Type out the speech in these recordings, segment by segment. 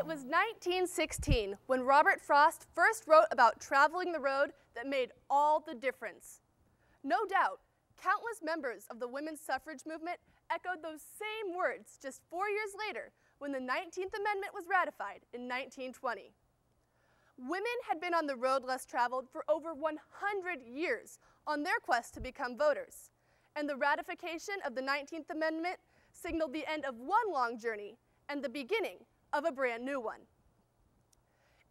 It was 1916 when Robert Frost first wrote about traveling the road that made all the difference. No doubt, countless members of the women's suffrage movement echoed those same words just 4 years later when the 19th Amendment was ratified in 1920. Women had been on the road less traveled for over 100 years on their quest to become voters, and the ratification of the 19th Amendment signaled the end of one long journey and the beginning of a brand new one.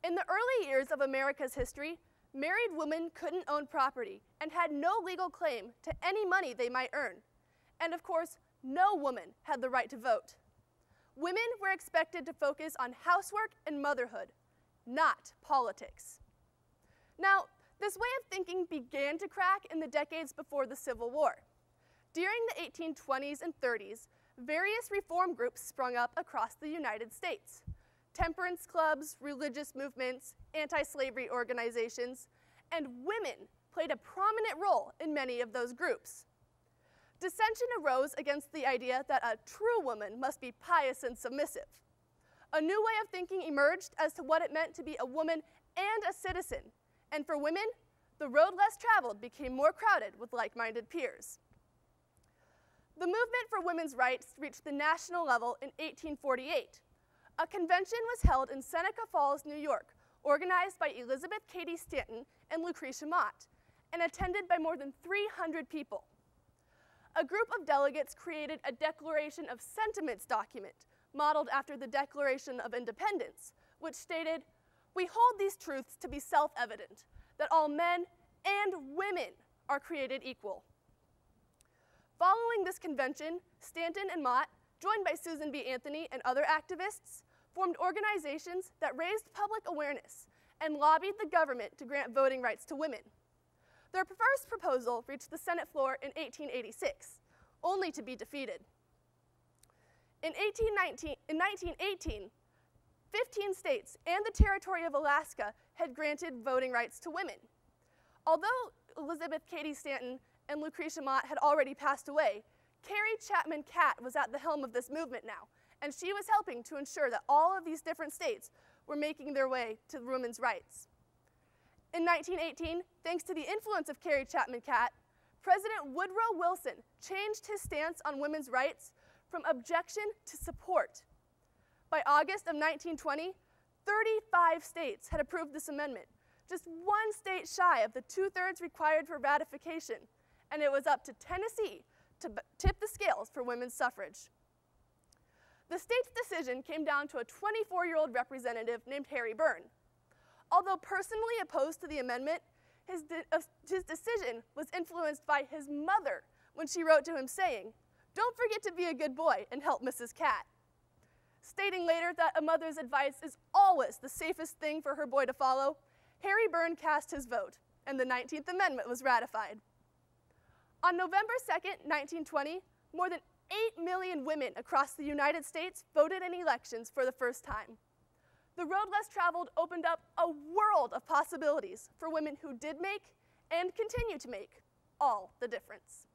In the early years of America's history, married women couldn't own property and had no legal claim to any money they might earn. And of course, no woman had the right to vote. Women were expected to focus on housework and motherhood, not politics. Now, this way of thinking began to crack in the decades before the Civil War. During the 1820s and 30s, various reform groups sprung up across the United States. Temperance clubs, religious movements, anti-slavery organizations, and women played a prominent role in many of those groups. Dissension arose against the idea that a true woman must be pious and submissive. A new way of thinking emerged as to what it meant to be a woman and a citizen, and for women, the road less traveled became more crowded with like-minded peers. The movement for women's rights reached the national level in 1848. A convention was held in Seneca Falls, New York, organized by Elizabeth Cady Stanton and Lucretia Mott, and attended by more than 300 people. A group of delegates created a Declaration of Sentiments document, modeled after the Declaration of Independence, which stated, "We hold these truths to be self-evident, that all men and women are created equal." Following this convention, Stanton and Mott, joined by Susan B. Anthony and other activists, formed organizations that raised public awareness and lobbied the government to grant voting rights to women. Their first proposal reached the Senate floor in 1886, only to be defeated. In 1918, 15 states and the Territory of Alaska had granted voting rights to women. Although Elizabeth Cady Stanton and Lucretia Mott had already passed away, Carrie Chapman Catt was at the helm of this movement now, and she was helping to ensure that all of these different states were making their way to women's rights. In 1918, thanks to the influence of Carrie Chapman Catt, President Woodrow Wilson changed his stance on women's rights from objection to support. By August of 1920, 35 states had approved this amendment, just one state shy of the 2/3 required for ratification, and it was up to Tennessee to tip the scales for women's suffrage. The state's decision came down to a 24-year-old representative named Harry Byrne. Although personally opposed to the amendment, his decision was influenced by his mother when she wrote to him saying, "Don't forget to be a good boy and help Mrs. Catt." Stating later that a mother's advice is always the safest thing for her boy to follow, Harry Byrne cast his vote, and the 19th Amendment was ratified. On November 2nd, 1920, more than 8 million women across the United States voted in elections for the first time. The road less traveled opened up a world of possibilities for women who did make and continue to make all the difference.